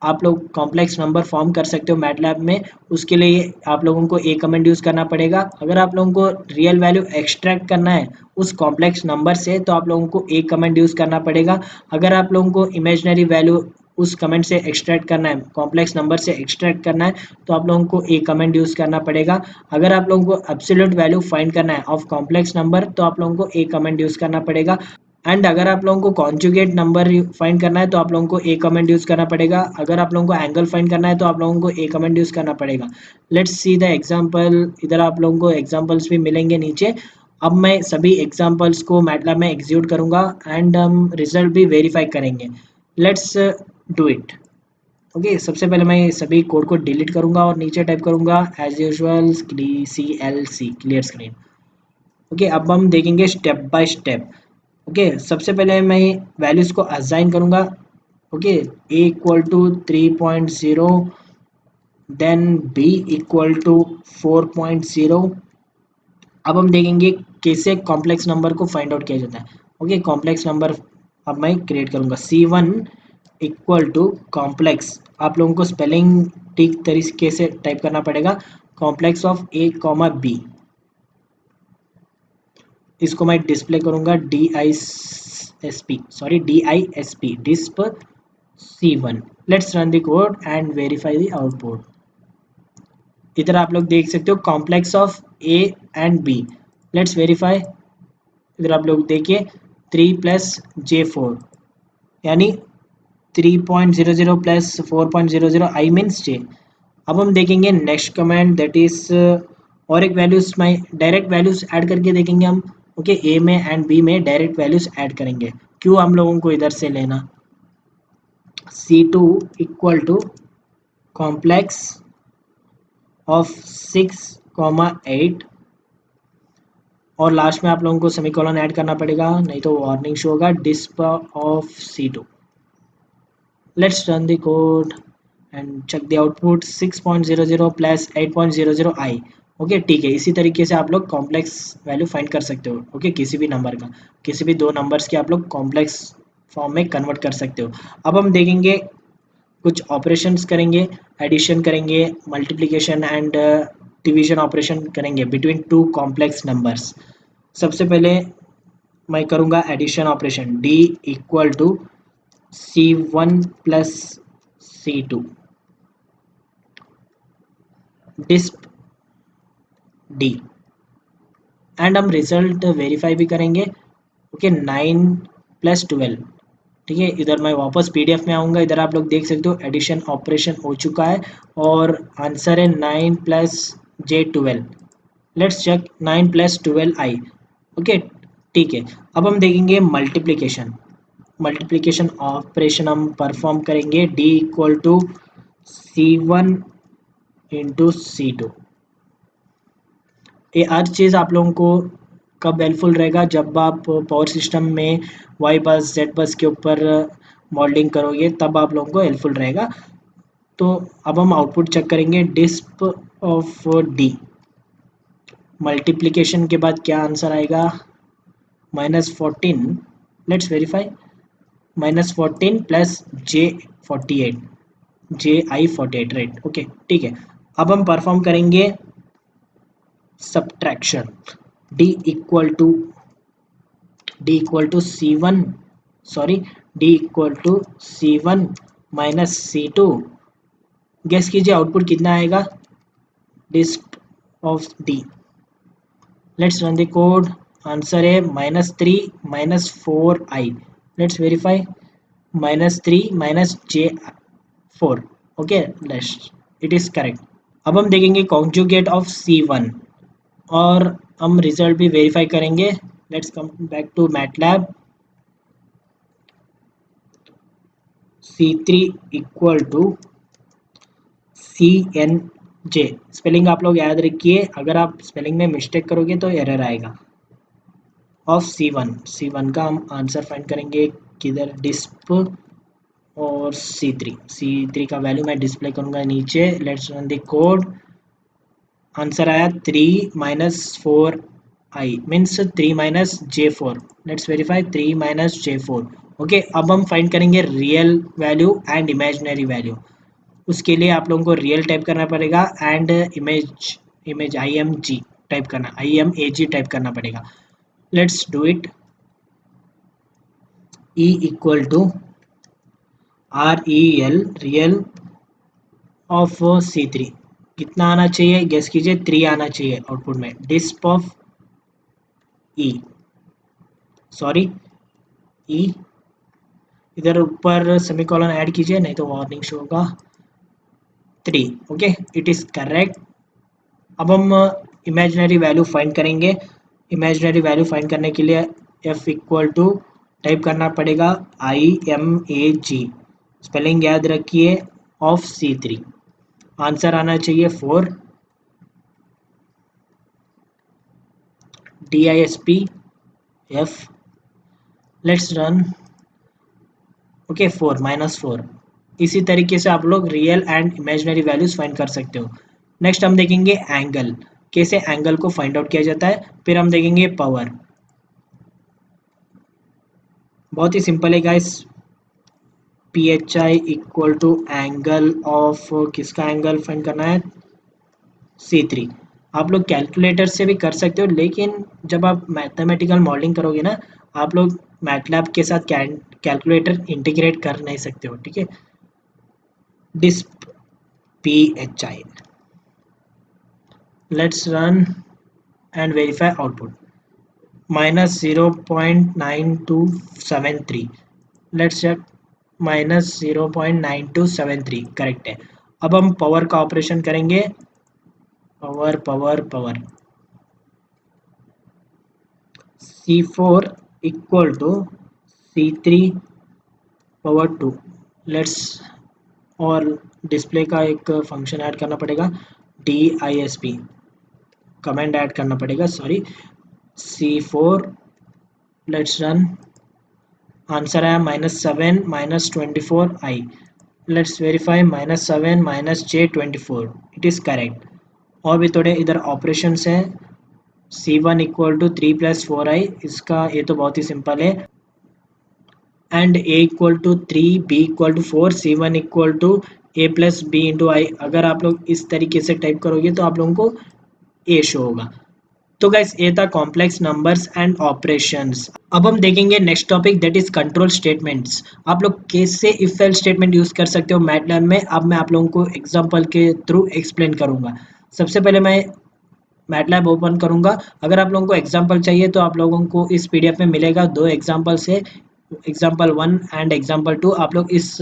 आप लोग कॉम्प्लेक्स नंबर फॉर्म कर सकते हो मैटलैब में। उसके लिए आप लोगों को ए कमेंट यूज़ करना पड़ेगा। अगर आप लोगों को रियल वैल्यू एक्सट्रैक्ट करना है उस कॉम्प्लेक्स नंबर से तो आप लोगों को ए कमेंट यूज़ करना पड़ेगा। अगर आप लोगों को इमेजिनरी वैल्यू उस कमेंट से एक्सट्रैक्ट करना है, कॉम्प्लेक्स नंबर से एक्सट्रैक्ट करना है, तो आप लोगों को ए कमेंट यूज़ करना पड़ेगा। अगर आप लोगों को एब्सोल्यूट वैल्यू फाइंड करना है ऑफ कॉम्प्लेक्स नंबर तो आप लोगों को ए कमेंट यूज़ करना पड़ेगा। एंड अगर आप लोगों को कॉन्जुगेट नंबर फाइंड करना है तो आप लोगों को ए कमेंट यूज़ करना पड़ेगा। अगर आप लोगों को एंगल फाइंड करना है तो आप लोगों को ए कमेंट यूज़ करना पड़ेगा। लेट्स सी द एग्जांपल, इधर आप लोगों को एग्जांपल्स भी मिलेंगे नीचे। अब मैं सभी एग्जांपल्स को मैटलैब में एग्जीक्यूट करूंगा एंड हम रिजल्ट भी वेरीफाई करेंगे। Let's do it. ओके, सबसे पहले मैं सभी कोड को डिलीट करूंगा और नीचे टाइप करूंगा as usual CLC, clear screen. Okay, अब हम देखेंगे स्टेप बाय स्टेप। ओके, सबसे पहले मैं वैल्यूज़ को असाइन करूंगा। Okay, A equal to 3.0, then B equal to 4.0। अब हम देखेंगे कैसे कॉम्प्लेक्स नंबर को फाइंड आउट किया जाता है। ओके, कॉम्प्लेक्स नंबर अब मैं क्रिएट करूंगा, C1 इक्वल टू कॉम्प्लेक्स, आप लोगों को स्पेलिंग ठीक तरीके से टाइप करना पड़ेगा, complex of A comma B. इसको मैं डिस्प्ले करूंगा DISP, disp C1। Let's run the code and verify the output. इधर आप लोग देख सकते हो complex of A and B. Let's verify. इधर आप लोग देखिए 3 + J4 यानी 3.00 + 4.00 I मीन्स J। अब हम देखेंगे नेक्स्ट कमेंट, दैट इज और एक वैल्यूज में डायरेक्ट वैल्यूज ऐड करके देखेंगे हम। ओके, ए में एंड बी में डायरेक्ट वैल्यूज ऐड करेंगे, क्यों हम लोगों को इधर से लेना। C2 equal to complex of 6, 8 और लास्ट में आप लोगों को सेमीकोलन ऐड करना पड़ेगा, नहीं तो वार्निंग शो होगा, disp of C2। Let's run the code and check the output, 6.00 + 8.00 I। Okay, ठीक है, इसी तरीके से आप लोग कॉम्प्लेक्स वैल्यू फाइंड कर सकते हो। ओके, किसी भी नंबर का, किसी भी दो नंबर्स के आप लोग कॉम्प्लेक्स फॉर्म में कन्वर्ट कर सकते हो। अब हम देखेंगे कुछ ऑपरेशंस करेंगे, एडिशन करेंगे, मल्टीप्लिकेशन एंड डिवीजन ऑपरेशन करेंगे बिटवीन टू कॉम्प्लेक्स नंबर्स। सबसे पहले मैं करूँगा addition operation, D equal to C1 + C2, disp D, and हम रिजल्ट वेरीफाई भी करेंगे। ओके, 9 + 12, ठीक है। इधर मैं वापस PDF में आऊँगा, इधर आप लोग देख सकते हो एडिशन ऑपरेशन हो चुका है और आंसर है 9 + J12। Let's check 9 + 12I। Okay, ठीक है। अब हम देखेंगे मल्टीप्लिकेशन, मल्टीप्लिकेशन ऑपरेशन हम परफॉर्म करेंगे, D equal to C1 × C2। ये हर चीज़ आप लोगों को कब हेल्पफुल रहेगा, जब आप पावर सिस्टम में वाई बस जेड बस के ऊपर मॉडलिंग करोगे, तब आप लोगों को हेल्पफुल रहेगा। तो अब हम आउटपुट चेक करेंगे, डिस्प ऑफ D, मल्टीप्लिकेशन के बाद क्या आंसर आएगा, -14। Let's verify, -14 + J48, JI48, right. Okay, ठीक है। अब हम परफॉर्म करेंगे subtraction. D equal to C1, sorry, d equal to C1 minus C2। Guess कीजिए आउटपुट कितना आएगा disp of d. Let's run the code. Answer है -3 -4i। Let's verify. -3 -j4। Okay, let's, it is correct. अब हम देखेंगे कॉन्जुगेट ऑफ C1 और हम रिजल्ट भी वेरीफाई करेंगे। Let's come back to MATLAB. C3 equal to CNJ। Spelling आप लोग याद रखिए, अगर आप स्पेलिंग में मिस्टेक करोगे तो एरर आएगा। ऑफ C1 का हम आंसर फाइंड करेंगे किधर, डिस्प और C3 का वैल्यू मैं डिस्प्ले करूंगा नीचे। Let's run the code. Answer आया 3 -4i means 3 -j4। Let's verify 3 -j4। Okay, अब हम फाइंड करेंगे real value and imaginary value. उसके लिए आप लोगों को रियल टाइप करना पड़ेगा एंड इमेज IMG टाइप करना, IMAG टाइप करना पड़ेगा। Let's do it. E equal to REL, real of C3 कितना आना चाहिए, गेस कीजिए। 3 आना चाहिए आउटपुट में। डिस्प ऑफ E, सॉरी, E, इधर ऊपर सेमीकोलन ऐड कीजिए नहीं तो वार्निंग शो होगा। 3। Okay, it is correct. अब हम इमेजिनरी वैल्यू फाइंड करेंगे। इमेजिनरी वैल्यू फाइंड करने के लिए F इक्वल टू टाइप करना पड़ेगा IMAG। स्पेलिंग याद रखिए ऑफ C3। आंसर आना चाहिए 4। DISP F। Let's run. Okay, 4 -4। इसी तरीके से आप लोग real and imaginary values find कर सकते हो। नेक्स्ट हम देखेंगे एंगल, कैसे एंगल को फाइंड आउट किया जाता है। फिर हम देखेंगे पावर। बहुत ही सिंपल है guys. PHI equal to angle of, किसका एंगल फाइंड करना है, C3। आप लोग कैलकुलेटर से भी कर सकते हो, लेकिन जब आप मैथमेटिकल मॉडलिंग करोगे ना, आप लोग मैटलैब के साथ कैलकुलेटर इंटीग्रेट कर नहीं सकते हो, ठीक है। Disp PHI। Let's run and verify output. -0.9273। Let's check. -0.9273 correct है। अब हम पावर का ऑपरेशन करेंगे। Power power power. C4 equal to C3 power 2। Let's, और डिस्प्ले का एक फंक्शन ऐड करना पड़ेगा, DISP कमेंट ऐड करना पड़ेगा, sorry. C4, let's run. Answer आया -7 -24i। Let's verify. -7 -j24। It is correct. और भी थोड़े इधर ऑपरेशंस हैं। C1 इक्वल टू 3 + 4i, इसका ये तो बहुत ही सिंपल है। And A equal to 3, B equal to 4, C1 equal to A + B × I। अगर आप लोग इस तरीके से टाइप करोगे तो आप लोगों को A शो होगा। तो गाइस, ये था कॉम्प्लेक्स नंबर्स एंड ऑपरेशंस। अब हम देखेंगे next topic, that is control statements. आप लोग कैसे इफ एल्स स्टेटमेंट यूज कर सकते हो मैटलैब में, अब मैं आप लोगों को एग्जांपल के थ्रू एक्सप्लेन करूंगा। सबसे पहले मैं मैटलैब ओपन करूंगा। अगर आप लोगों को एग्जांपल चाहिए तो आप लोगों को इस PDF में मिलेगा 2 एग्जांपल से, एग्जांपल 1 एंड एग्जांपल 2। आप लोग इस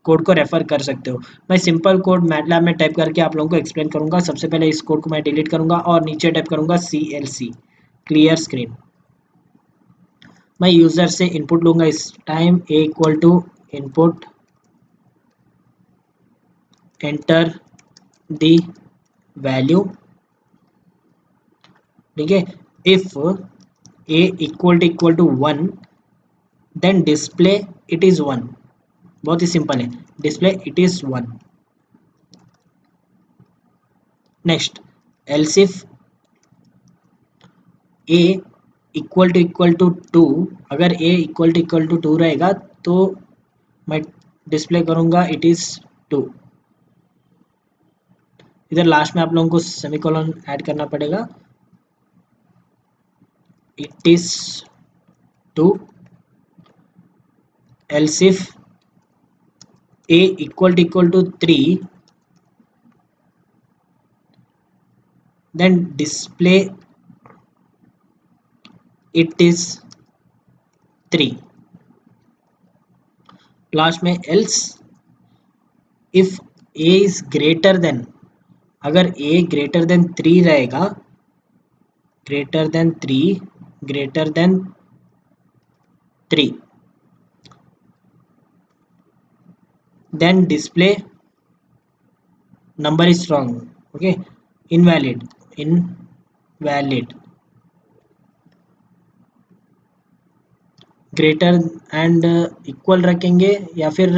कोड को रेफर कर सकते हो। मैं सिंपल कोड मैटलैब में टाइप करके आप लोगों को एक्सप्लेन करूंगा। सबसे पहले इस कोड को मैं डिलीट करूंगा और नीचे टाइप करूंगा CLC, क्लियर स्क्रीन। मैं यूजर से इनपुट लूंगा इस time. A equal to input, enter the value, ठीक है। If A equal to 1, then display it is 1। बहुत ही सिंपल है, display it is 1। Next, else if A equal to 2, अगर A इक्वल टू 2 रहेगा तो मैं डिस्प्ले करूंगा इट इज 2। इधर लास्ट में आप लोगों को सेमीकोलन ऐड करना पड़ेगा। It is two else if a equal to 3, then display it is 3। Last में else if a is greater than, अगर a greater than 3 रहेगा, greater than 3 then display number is wrong, okay, invalid greater and equal रखेंगे या फिर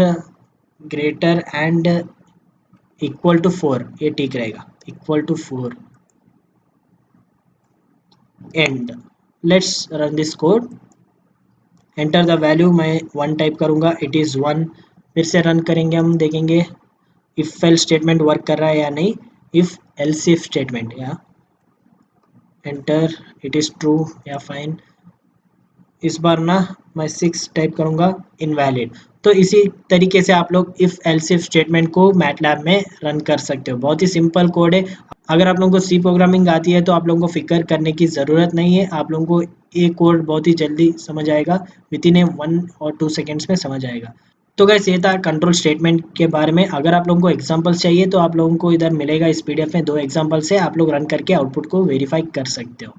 ग्रेटर एंड इक्वल टू 4, ये ठीक रहेगा, equal to 4 and let's run this code. Enter the value, मैं 1 टाइप करूंगा, इट इज़ 1। फिर से रन करेंगे, हम देखेंगे इफ एल स्टेटमेंट वर्क कर रहा है या नहीं। इफ एल्स इफ स्टेटमेंट, या एंटर, इट इज़ ट्रू या फाइन। इस बार ना मैं 6 टाइप करूंगा, इनवैलिड। तो इसी तरीके से आप लोग इफ एल्स इफ स्टेटमेंट को मैटलैब में रन कर सकते हो। बहुत ही सिंपल कोड है। अगर आप लोगों को सी प्रोग्रामिंग आती है तो आप लोगों को फिक्र करने की ज़रूरत नहीं है, आप लोगों को ये कोड बहुत ही जल्दी समझ आएगा, विद इन 1 और 2 सेकेंड्स में समझ आएगा। तो गाइस ये था कंट्रोल स्टेटमेंट के बारे में। अगर आप लोगों को एग्जांपल्स चाहिए तो आप लोगों को इधर मिलेगा इस पीडीएफ में 2 एग्जांपल्स है, आप लोग रन करके आउटपुट को वेरीफाई कर सकते हो।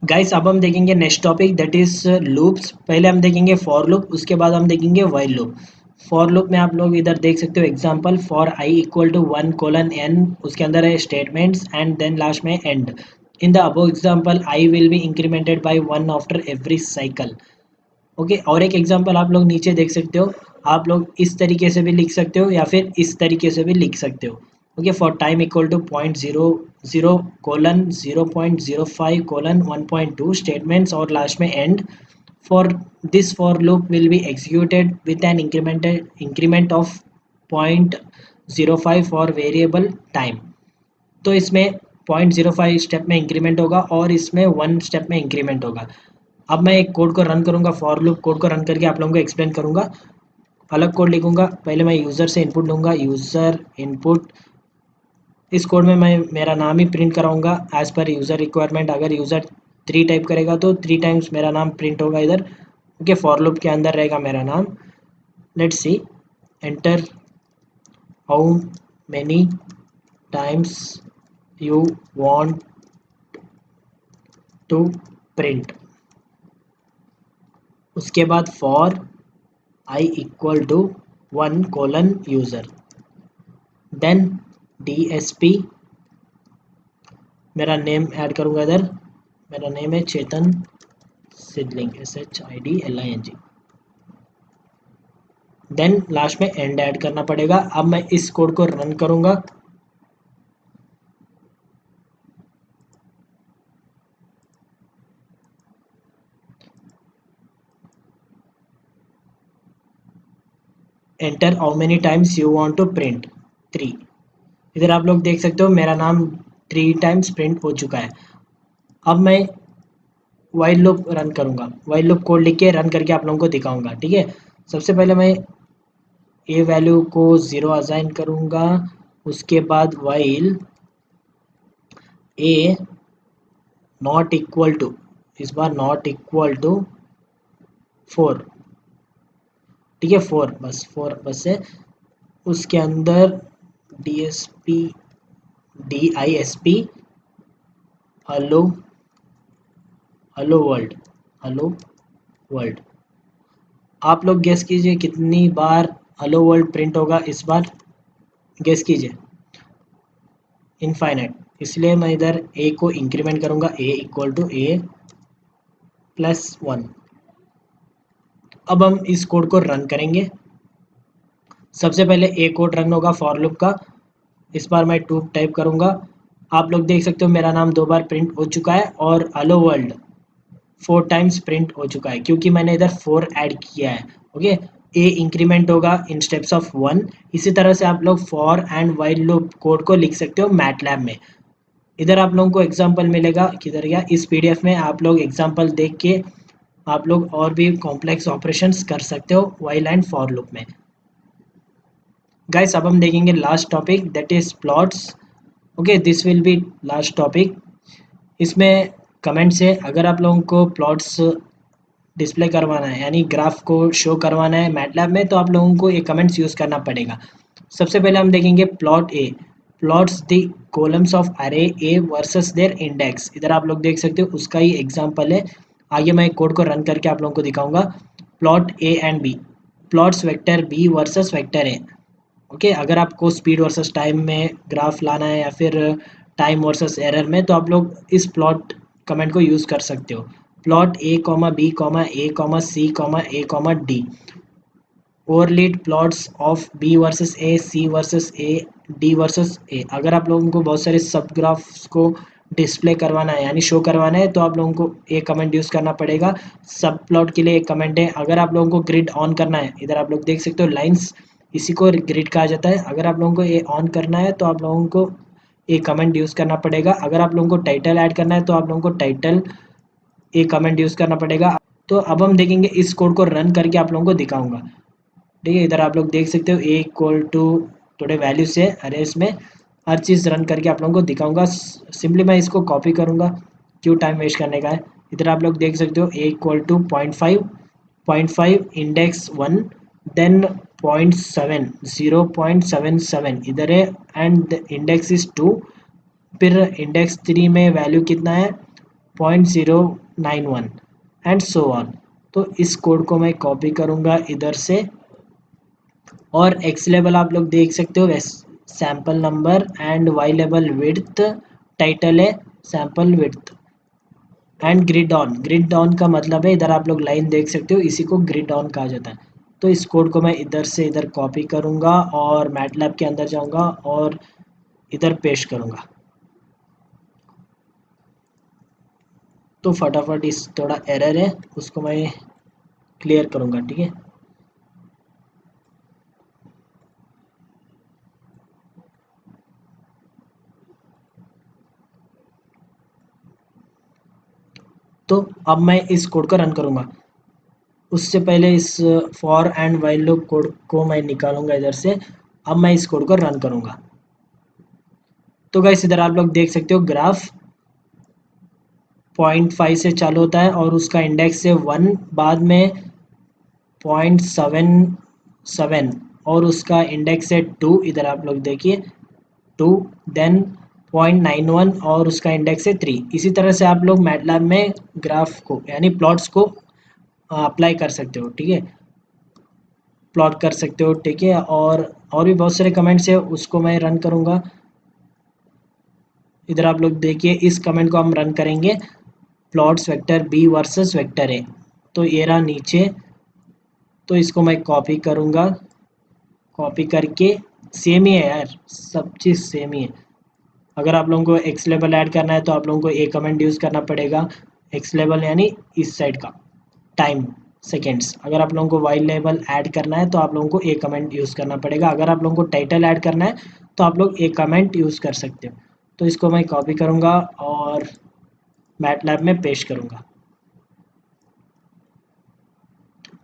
गाइस अब हम देखेंगे next topic, that is loops. पहले हम देखेंगे फॉर लूप, उसके बाद हम देखेंगे व्हाइल लूप। फॉर लूप में आप लोग इधर देख सकते हो example, for I equal to 1 colon n, उसके अंदर है स्टेटमेंट्स एंड देन लास्ट में end. In the above example I will be incremented by 1 after every cycle. Okay, और एक एग्जांपल आप लोग नीचे देख सकते हो, आप लोग इस तरीके से भी लिख सकते हो या फिर इस तरीके से भी लिख सकते हो। Okay, for time equal to 0.00 colon 0.05 colon 1.2 statements और लास्ट में end. For this for loop will be executed with an increment of 0.05 for variable time. तो इसमें 0.05 स्टेप में इंक्रीमेंट होगा और इसमें 1 स्टेप में इंक्रीमेंट होगा। अब मैं एक कोड को रन करूंगा, फॉर लूप कोड को रन करके आप लोगों को एक्सप्लेन करूंगा। अलग कोड लिखूंगा, पहले मैं यूज़र से इनपुट लूंगा, यूज़र इनपुट। इस कोड में मैं मेरा नाम ही प्रिंट कराऊंगा एज पर यूज़र रिक्वायरमेंट। अगर यूज़र 3 टाइप करेगा तो 3 टाइम्स मेरा नाम प्रिंट होगा इधर। ओके, फॉर लूप के अंदर रहेगा मेरा नाम। Let's see, enter how many times you want to print. उसके बाद for I equal to 1 colon user, then DSP, मेरा नेम ऐड करूँगा इधर, मेरा नेम है Chetan Siddhling, SHIDLING। Then last में एंड ऐड करना पड़ेगा। अब मैं इस कोड को रन करूँगा, enter how many times you want to print 3। इधर आप लोग देख सकते हो मेरा नाम 3 टाइम्स प्रिंट हो चुका है। अब मैं व्हाइल लूप रन करूंगा, व्हाइल लूप कोड लिख के रन करके आप लोगों को दिखाऊंगा, ठीक है। सबसे पहले मैं ए वैल्यू को 0 असाइन करूंगा, उसके बाद while A not equal to, इस बार नॉट इक्वल टू 4, ठीक है, 4 बस है। उसके अंदर DISP हेलो वर्ल्ड। आप लोग गेस कीजिए कितनी बार हेलो वर्ल्ड प्रिंट होगा इस बार, गेस कीजिए। इनफाइनाइट, इसलिए मैं इधर ए को इंक्रीमेंट करूंगा, ए इक्वल टू ए प्लस 1। अब हम इस कोड को रन करेंगे। सबसे पहले ए कोड रन होगा फॉर लूप का, इस बार मैं 2 टाइप करूंगा। आप लोग देख सकते हो मेरा नाम 2 बार प्रिंट हो चुका है और हेलो वर्ल्ड 4 टाइम्स प्रिंट हो चुका है क्योंकि मैंने इधर 4 ऐड किया है। ओके, ए इंक्रीमेंट होगा इन स्टेप्स ऑफ 1। इसी तरह से आप लोग for and while loop code को लिख सकते हो मैटलैब में। इधर आप लोगों को एग्जांपल मिलेगा, किधर गया, इस पीडीएफ में आप लोग एग्जांपल देख के आप लोग और भी कॉम्प्लेक्स ऑपरेशंस कर सकते हो वाइल एंड फॉर लूप में। गाइस अब हम देखेंगे last topic, that is plots. Okay, this will be last topic. इसमें कमेंट से अगर आप लोगों को प्लॉट्स डिस्प्ले करवाना है यानी ग्राफ को शो करवाना है मैटलैब में, तो आप लोगों को ये कमेंट्स यूज़ करना पड़ेगा। सबसे पहले हम देखेंगे plot A, plots the columns of अरे ए वर्सेस देयर इंडेक्स। इधर आप लोग देख सकते हो उसका ही एग्जांपल है। आगे मैं कोड को रन करके आप लोगों को दिखाऊंगा। Plot A and B, plots vector B versus vector A. Okay, अगर आपको स्पीड वर्सेस टाइम में ग्राफ लाना है या फिर टाइम वर्सेस एरर में, तो आप लोग इस प्लॉट कमेंट को यूज़ कर सकते हो। Plot a comma b comma a comma c comma a comma d, overlaid plots of b versus a, c versus a, d versus a. अगर आप लोगों को बहुत सारे सब ग्राफ्स को डिस्प्ले करवाना है यानी शो करवाना है, तो आप लोगों को एक कमेंट यूज़ करना पड़ेगा। सब प्लॉट के लिए एक कमेंट है। अगर आप लोगों को ग्रिड ऑन करना है, इधर आप लोग देख सकते हो लाइंस, इसी को ग्रिड कहा जाता है। अगर आप लोगों को ये ऑन करना है तो आप लोगों को एक कमेंट यूज़ करना पड़ेगा। अगर आप लोगों को टाइटल ऐड करना है तो आप लोगों को टाइटल एक कमेंट यूज़ करना पड़ेगा। तो अब हम देखेंगे, इस कोड को रन करके आप लोगों को दिखाऊंगा। ठीक है, इधर आप लोग देख सकते हो ए इक्वल टू थोड़े वैल्यूज है अरे इसमें, हर चीज़ रन करके आप लोगों को दिखाऊंगा। सिंपली मैं इसको कॉपी करूंगा, क्यों टाइम वेस्ट करने का है। इधर आप लोग देख सकते हो ए इक्वल टू 0.5, 0.5 इंडेक्स 1, देन 0.7, 0.77 इधर है, एंड इंडेक्स इज 2। फिर इंडेक्स 3 में वैल्यू कितना है, 0.091 एंड सो ऑन। तो इस कोड को मैं कॉपी करूंगा इधर से, और एक्स लेवल आप लोग देख सकते हो सैंपल नंबर, एंड वाई लेवल विड्थ, टाइटल है sample width, and grid on. Grid on का मतलब है, इधर आप लोग लाइन देख सकते हो, इसी को ग्रिड ऑन कहा जाता है। तो इस कोड को मैं इधर से इधर कॉपी करूंगा और मैटलैब के अंदर जाऊंगा और इधर पेस्ट करूंगा। तो फटाफट इस थोड़ा एरर है उसको मैं क्लियर करूंगा। ठीक है, तो अब मैं इस कोड को रन करूंगा। उससे पहले इस for and while loop code को मैं निकालूंगा इधर से। अब मैं इस कोड को रन करूंगा। तो गाइस इधर आप लोग देख सकते हो ग्राफ 0.5 से चालू होता है और उसका इंडेक्स है 1, बाद में 0.77 और उसका इंडेक्स है 2। इधर आप लोग देखिए 2, देन 0.91 और उसका इंडेक्स है 3। इसी तरह से आप लोग मैटलैब में ग्राफ को यानी प्लॉट्स को अप्लाई कर सकते हो। ठीक है, प्लॉट कर सकते हो। ठीक है, और भी बहुत सारे कमेंट्स है, उसको मैं रन करूंगा। इधर आप लोग देखिए, इस कमेंट को हम रन करेंगे, plots vector B versus vector A. तो ये रहा नीचे, तो इसको मैं कॉपी करूंगा, कॉपी करके सेम ही है यार, सब चीज़ सेम ही है। अगर आप लोगों को एक्स लेवल ऐड करना है तो आप लोगों को ए कमेंट यूज़ करना पड़ेगा, एक्स लेवल यानी इस साइड का टाइम सेकेंड्स। अगर आप लोगों को वाई लेवल ऐड करना है तो आप लोगों को ए कमेंट यूज़ करना पड़ेगा। अगर आप लोगों को टाइटल ऐड करना है तो आप लोग ए कमेंट यूज़ कर सकते हो। तो इसको मैं कॉपी करूँगा और मैटलैब में पेस्ट करूँगा।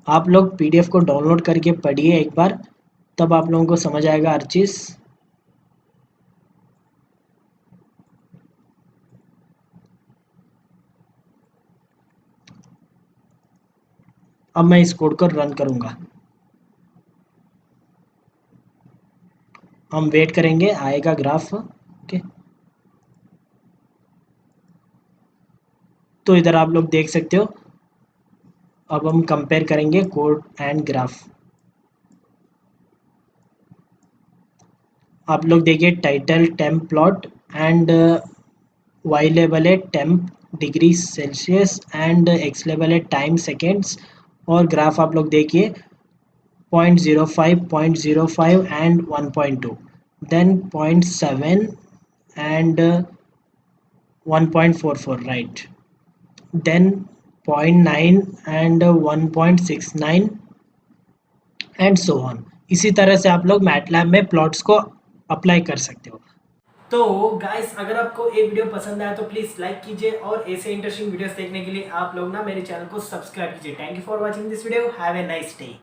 आप लोग पीडीएफ को डाउनलोड करके पढ़िए एक बार, तब आप लोगों को समझ आएगा हर चीज़। अब मैं इस कोड को रन करूँगा। हम वेट करेंगे, आएगा ग्राफ। ओके, तो इधर आप लोग देख सकते हो। अब हम कंपेयर करेंगे कोड एंड ग्राफ। आप लोग देखिए, title temp plot and y लेवल है temp degree Celsius and x लेवल है टाइम सेकेंड्स, और ग्राफ आप लोग देखिए 0.05, 0.05 and 1.2, then 0.7 and 1.44, right, then 0.9 and 1.69, and so on. इसी तरह से आप लोग मैटलैब में प्लॉट्स को अप्लाई कर सकते हो। तो गाइस, अगर आपको ये वीडियो पसंद आया तो प्लीज लाइक कीजिए और ऐसे इंटरेस्टिंग वीडियोस देखने के लिए आप लोग ना मेरे चैनल को सब्सक्राइब कीजिए। Thank you for watching this video. Have a nice day.